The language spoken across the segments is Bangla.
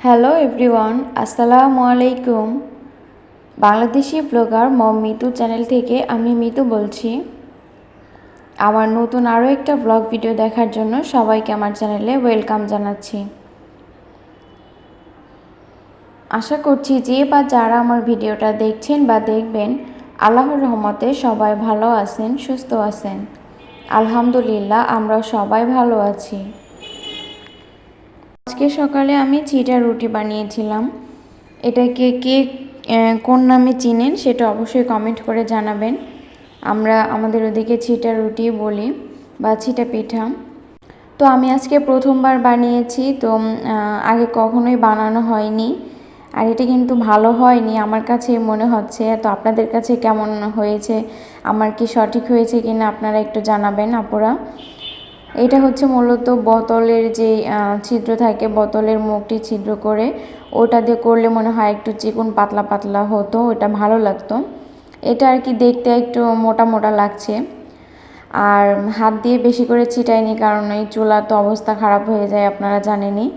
হ্যালো এভরিওয়ান, আসসালামু আলাইকুম। বাংলাদেশি ব্লগার মম মিতু চ্যানেল থেকে আমি মিতু বলছি। আমার নতুন আরও একটা ব্লগ ভিডিও দেখার জন্য সবাইকে আমার চ্যানেলে ওয়েলকাম জানাচ্ছি। আশা করছি যে বা যারা আমার ভিডিওটা দেখছেন বা দেখবেন, আল্লাহর রহমতে সবাই ভালো আছেন, সুস্থ আছেন। আলহামদুলিল্লাহ, আমরা সবাই ভালো আছি। আজকে সকালে আমি চিটা রুটি বানিয়েছিলাম। এটাকে কে কোন নামে চিনেন সেটা অবশ্যই কমেন্ট করে জানাবেন। আমরা আমাদের ওদিকে চিটা রুটি বলি বা চিটা পিঠা। তো আমি আজকে প্রথমবার বানিয়েছি, তো আগে কখনোই বানানো হয়নি। আর এটা কিন্তু ভালো হয়নি আমার কাছে মনে হচ্ছে। তো আপনাদের কাছে কেমন হয়েছে, আমার কি সঠিক হয়েছে কিনা আপনারা একটু জানাবেন আপুরা। এটা হচ্ছে মূলত বোতলের যে ছিদ্র থাকে, বোতলের মুখটি ছিদ্র করে ওটা দিয়ে করলে মনে হয় একটু চিকন পাতলা পাতলা হতো, ওটা ভালো লাগতো। এটা আর কি দেখতে একটু মোটা মোটা লাগছে। আর হাত দিয়ে বেশি করে ছিটাইনি, কারণ এই চুলার তো অবস্থা খারাপ হয়ে যায়, আপনারা জানেনই।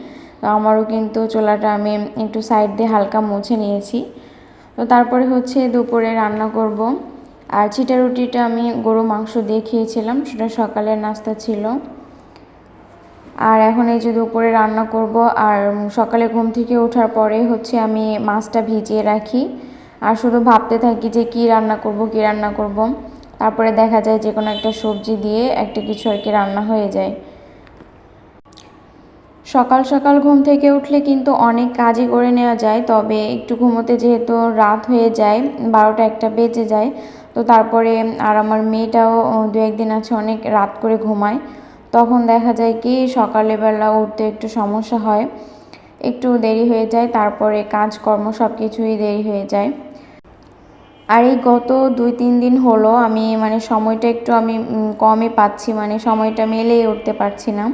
তো আমারও কিন্তু চুলাটা আমি একটু সাইড দিয়ে হালকা মুছে নিয়েছি। তো তারপরে হচ্ছে দুপুরে রান্না করব। আর চিটা রুটিটা আমি গরু মাংস দিয়ে খেয়েছিলাম, সেটা সকালের নাস্তা ছিল। আর এখন এই যে দুপুরে রান্না করব। আর সকালে ঘুম থেকে ওঠার পরে হচ্ছে আমি মাছটা ভিজিয়ে রাখি, আর শুধু ভাবতে থাকি যে কী রান্না করব। তারপরে দেখা যায় যে কোনো একটা সবজি দিয়ে একটা কিছু আর কি রান্না হয়ে যায়। সকাল সকাল ঘুম থেকে উঠলে কিন্তু অনেক কাজই করে নেওয়া যায়, তবে একটু ঘুমোতে যেহেতু রাত হয়ে যায়, 12টা-1টা বেজে যায়। তো তারপরে আর আমার মেয়েটাও দু একদিন আছে অনেক রাত করে ঘুমায়, তখন দেখা যায় কি সকালবেলা উঠতে একটু সমস্যা হয়, একটু দেরি হয়ে যায়। তারপরে কাজকর্ম সব কিছুই দেরি হয়ে যায়। আর এই গত 2-3 দিন হলো আমি সময়টা একটু আমি কমই পাচ্ছি, সময়টা মিলিয়ে উঠতে পারছি না।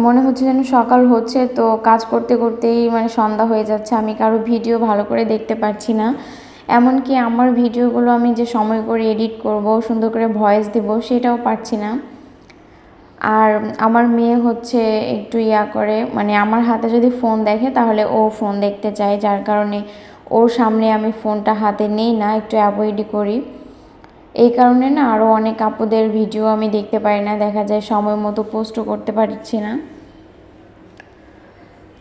মনে হচ্ছে যেন সকাল হচ্ছে তো কাজ করতে করতেই সন্ধ্যা হয়ে যাচ্ছে, আমি কারো ভিডিও ভালো করে দেখতে পারছি না। এমনকি আমার ভিডিওগুলো আমি যে সময় করে এডিট করব, সুন্দর করে ভয়েস দেব, সেটাও পারছি না। আর আমার মেয়ে হচ্ছে একটু করে, আমার হাতে যদি ফোন দেখে তাহলে ও ফোন দেখতে চায়, যার কারণে ওর সামনে আমি ফোনটা হাতে নেই না, একটু অ্যাভয়েডই করি। এই কারণে না আরও অনেক আপুদের ভিডিও আমি দেখতে পারি না, দেখা যায় সময় মতো পোস্টও করতে পারছি না।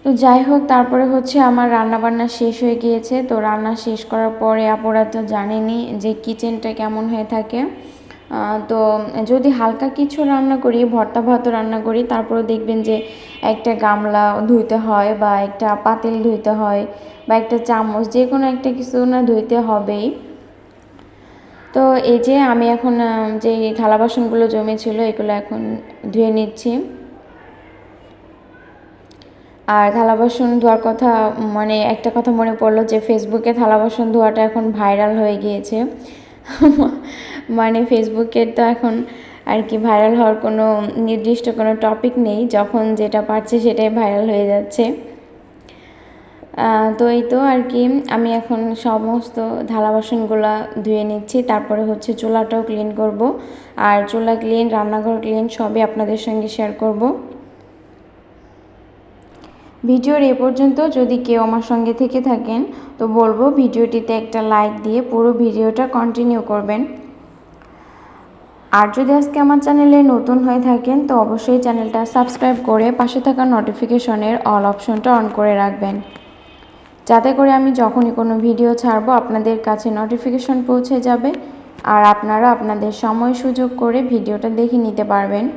তো যাই হোক, তারপরে হচ্ছে আমার রান্নাবান্না শেষ হয়ে গিয়েছে। তো রান্না শেষ করার পরে আপুরা তো জানেনই যে কিচেনটা কেমন হয়ে থাকে। তো যদি হালকা কিছু রান্না করি, ভর্তা ভাতও রান্না করি, তারপরে দেখবেন যে একটা গামলা ধুইতে হয় বা একটা পাতিল ধুইতে হয় বা একটা চামচ, যে কোনো একটা কিছু না ধুইতে হবেই। তো এই যে আমি এখন যে থালা বাসনগুলো জমেছিল এগুলো এখন ধুয়ে নিচ্ছি। আর থালা বাসন ধোয়ার কথা একটা কথা মনে পড়লো যে ফেসবুকে থালা বাসন ধোয়াটা এখন ভাইরাল হয়ে গিয়েছে। ফেসবুকের তো এখন আর কি ভাইরাল হওয়ার কোনো নির্দিষ্ট কোনো টপিক নেই, যখন যেটা পারছে সেটাই ভাইরাল হয়ে যাচ্ছে। তো এই তো আর কি আমি এখন সমস্ত থালা বাসনগুলো ধুয়ে নিচ্ছি, তারপরে হচ্ছে চুলাটাও ক্লিন করব। আর চুলা ক্লিন, রান্নাঘর ক্লিন, সবই আপনাদের সঙ্গে শেয়ার করব। ভিডিওর এ পর্যন্ত যদি কেউ আমার সঙ্গে থেকে থাকেন তো বলবো ভিডিওটিতে একটা লাইক দিয়ে পুরো ভিডিওটা কন্টিনিউ করবেন। আর যদি আজকে আমার চ্যানেলে নতুন হয়ে থাকেন তো অবশ্যই চ্যানেলটা সাবস্ক্রাইব করে পাশে থাকা নোটিফিকেশনের অল অপশনটা অন করে রাখবেন, যাতে করে আমি যখনই কোনো ভিডিও ছাড়বো আপনাদের কাছে নোটিফিকেশন পৌঁছে যাবে আর আপনারা আপনাদের সময় সুযোগ করে ভিডিওটা দেখে নিতে পারবেন।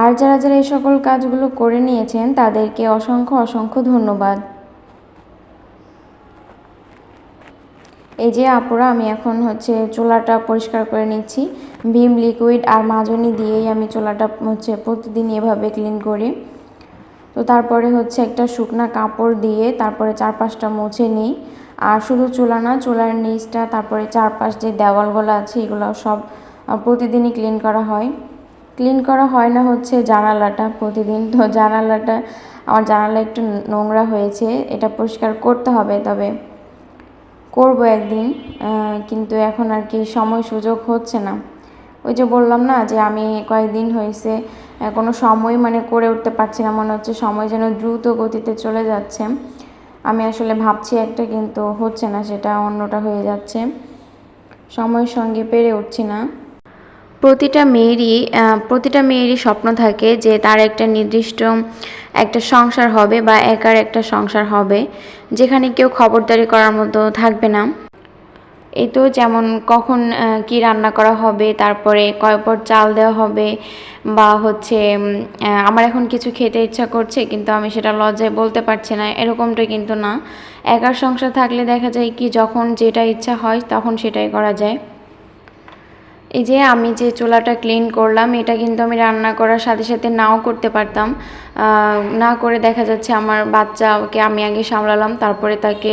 আর যারা যারা এই সকল কাজগুলো করে নিয়েছেন তাদেরকে অসংখ্য অসংখ্য ধন্যবাদ। এই যে আপুরা, আমি এখন হচ্ছে চুলাটা পরিষ্কার করে নিচ্ছি। ভিম লিকুইড আর মাজনি দিয়েই আমি চুলাটা হচ্ছে প্রতিদিন এভাবে ক্লিন করি। তো তারপরে হচ্ছে একটা শুকনা কাপড় দিয়ে তারপরে চারপাশটা মুছে নিই। আর শুধু চুলা না, চুলার নিচটা, তারপরে চারপাশ যে দেওয়ালগুলো আছে এগুলো সব প্রতিদিনই ক্লিন করা হয়। ক্লিন করা হয় না হচ্ছে জানালাটা প্রতিদিন। তো আমার জানালা একটু নোংরা হয়েছে, এটা পরিষ্কার করতে হবে, তবে করব একদিন। কিন্তু এখন আর কি সময় সুযোগ হচ্ছে না। ওই যে বললাম না যে আমি কয়েকদিন হয়েছে কোনো সময় মানে করে উঠতে পারছি না, মনে হচ্ছে সময় যেন দ্রুত গতিতে চলে যাচ্ছে। আমি আসলে ভাবছি একটা, কিন্তু হচ্ছে না, সেটা অন্যটা হয়ে যাচ্ছে, সময়ের সঙ্গে পেরে উঠছি না। প্রতিটা মেয়েরই স্বপ্ন থাকে যে তার একটা নির্দিষ্ট একটা সংসার হবে বা একার একটা সংসার হবে, যেখানে কেউ খবরদারি করার মতো থাকবে না। এই তো যেমন কখন কি রান্না করা হবে, তারপরে কয় পট চাল দেওয়া হবে, বা হচ্ছে আমার এখন কিছু খেতে ইচ্ছা করছে কিন্তু আমি সেটা লজ্জায় বলতে পারছি না, এরকমটা কিন্তু না। একার সংসার থাকলে দেখা যায় কি, যখন যেটা ইচ্ছা হয় তখন সেটাই করা যায়। এই যে আমি যে চুলাটা ক্লিন করলাম, এটা কিন্তু আমি রান্না করার সাথে সাথে নাও করতে পারতাম, না করে দেখা যাচ্ছে আমার বাচ্চাকে আমি আগে সামলালাম, তারপরে তাকে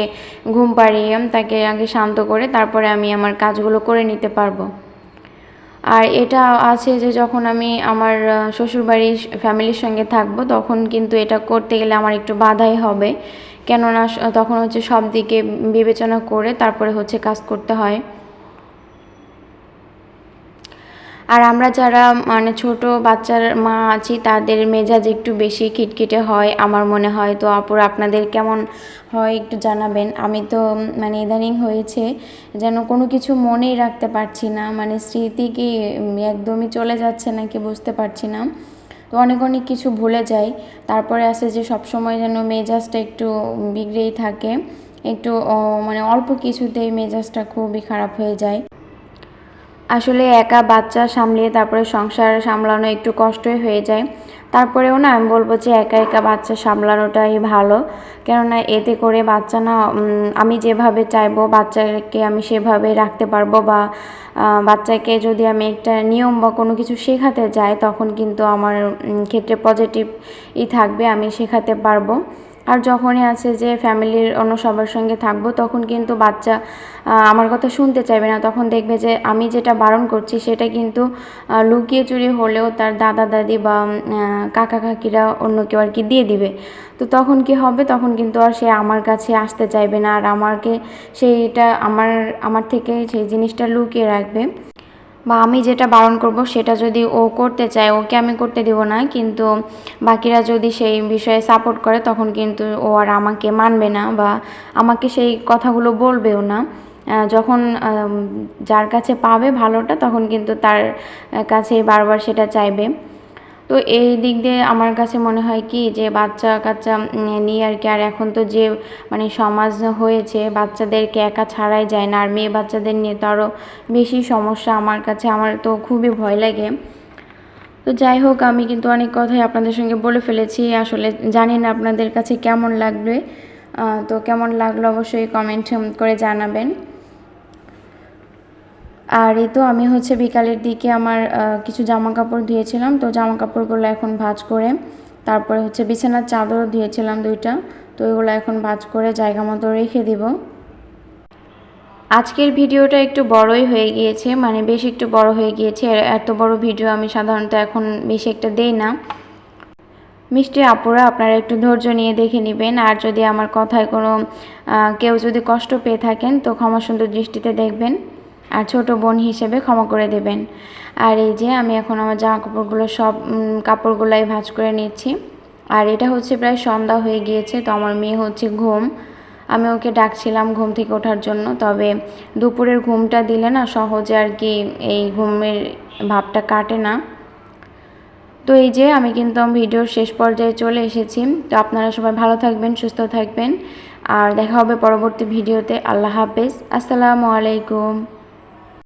ঘুম পাড়িয়ে তাকে আগে শান্ত করে তারপরে আমি আমার কাজগুলো করে নিতে পারবো। আর এটা আছে যে যখন আমি আমার শ্বশুরবাড়ির ফ্যামিলির সঙ্গে থাকবো, তখন কিন্তু এটা করতে গেলে আমার একটু বাধাই হবে, কেননা তখন হচ্ছে সব দিকে বিবেচনা করে তারপরে হচ্ছে কাজ করতে হয়। আর আমরা যারা মানে ছোট বাচ্চার মা আছি, তাদের মেজাজ একটু বেশি খিটখিটে হয় আমার মনে হয়। তো আপুরা আপনাদের কেমন হয় একটু জানাবেন। আমি তো মানে ইদানিং হয়েছে যেন কোনো কিছু মনেই রাখতে পারছি না, মানে স্মৃতি কি একদমই চলে যাচ্ছে নাকি বুঝতে পারছি না। তো অনেক অনেক কিছু ভুলে যাই, তারপরে আসে যে সবসময় যেন মেজাজটা একটু বিগড়েই থাকে, একটু মানে অল্প কিছুতেই মেজাজটা খুবই খারাপ হয়ে যায়। আসলে একা বাচ্চা সামলিয়ে তারপরে সংসার সামলানো একটু কষ্টই হয়ে যায়। তারপরেও না আমি বলবো যে একা একা বাচ্চা সামলানোটাই ভালো, কেননা এতে করে বাচ্চা না আমি যেভাবে চাইবো বাচ্চাকে আমি সেভাবে রাখতে পারবো, বা বাচ্চাকে যদি আমি একটা নিয়ম বা কোনো কিছু শেখাতে যাই তখন কিন্তু আমার ক্ষেত্রে পজিটিভই থাকবে, আমি শেখাতে পারবো। আর যখনই আছে যে ফ্যামিলির অন্য সবার সঙ্গে থাকবো, তখন কিন্তু বাচ্চা আমার কথা শুনতে চাইবে না, তখন দেখবে যে আমি যেটা বারণ করছি সেটা কিন্তু লুকিয়ে চুরি হলেও তার দাদা দাদি বা কাকা কাকিরা অন্য কেউ আর কি দিয়ে দিবে। তো তখন কি হবে, তখন কিন্তু আর সে আমার কাছে আসতে চাইবে না, আর আমাকে সেইটা আমার থেকে সেই জিনিসটা লুকিয়ে রাখবে। বা আমি যেটা বারণ করব সেটা যদি ও করতে চায়, ওকে আমি করতে দিব না, কিন্তু বাকিরা যদি সেই বিষয়ে সাপোর্ট করে তখন কিন্তু ও আর আমাকে মানবে না, বা আমাকে সেই কথাগুলো বলবেও না। যখন যার কাছে পাবে ভালোটা, তখন কিন্তু তার কাছেই বারবার সেটা চাইবে। তো এই দিক দিয়ে আমার কাছে মনে হয় কি, যে বাচ্চা কাচ্চা নিয়ে আর কি, আর এখন তো যে মানে সমাজ হয়েছে, বাচ্চাদেরকে একা ছাড়াই যায় না, আর মেয়ে বাচ্চাদের নিয়ে তো আরও বেশি সমস্যা। আমার তো খুবই ভয় লাগে। তো যাই হোক, আমি কিন্তু অনেক কথাই আপনাদের সঙ্গে বলে ফেলেছি, আসলে জানি না আপনাদের কাছে কেমন লাগবে। তো কেমন লাগলো অবশ্যই কমেন্ট করে জানাবেন। আর এই তো আমি হচ্ছে বিকালের দিকে আমার কিছু জামা কাপড় ধুয়েছিলাম, তো জামা কাপড়গুলো এখন ভাঁজ করে, তারপরে হচ্ছে বিছানার চাদরও ধুয়েছিলাম 2টা, তো এগুলো এখন ভাঁজ করে জায়গা মতো রেখে দিব। আজকের ভিডিওটা একটু বড়ই হয়ে গিয়েছে, মানে বেশ একটু বড় হয়ে গিয়েছে। এত বড় ভিডিও আমি সাধারণত এখন বেশি একটা দেই না। মিষ্টি আপুরা আপনারা একটু ধৈর্য নিয়ে দেখে নেবেন, আর যদি আমার কথায় কোনো কেউ যদি কষ্ট পেয়ে থাকেন তো ক্ষমা সুন্দর দৃষ্টিতে দেখবেন, আর ছোট বোন হিসেবে ক্ষমা করে দেবেন। আর এই যে আমি এখন আমার জামা কাপড়গুলো সব কাপড়গুলাই ভাঁজ করে নিচ্ছি। আর এটা হচ্ছে প্রায় সন্ধ্যা হয়ে গিয়েছে, তো আমার মেয়ে হচ্ছে ঘুম, আমি ওকে ডাকছিলাম ঘুম থেকে ওঠার জন্য, তবে দুপুরের ঘুমটা দিলে না সহজে আর কি এই ঘুমের ভাবটা কাটে না। তো এই যে আমি কিন্তু ভিডিওর শেষ পর্যায়ে চলে এসেছি। তো আপনারা সবাই ভালো থাকবেন, সুস্থ থাকবেন, আর দেখা হবে পরবর্তী ভিডিওতে। আল্লাহ হাফেজ, আসসালামু আলাইকুম।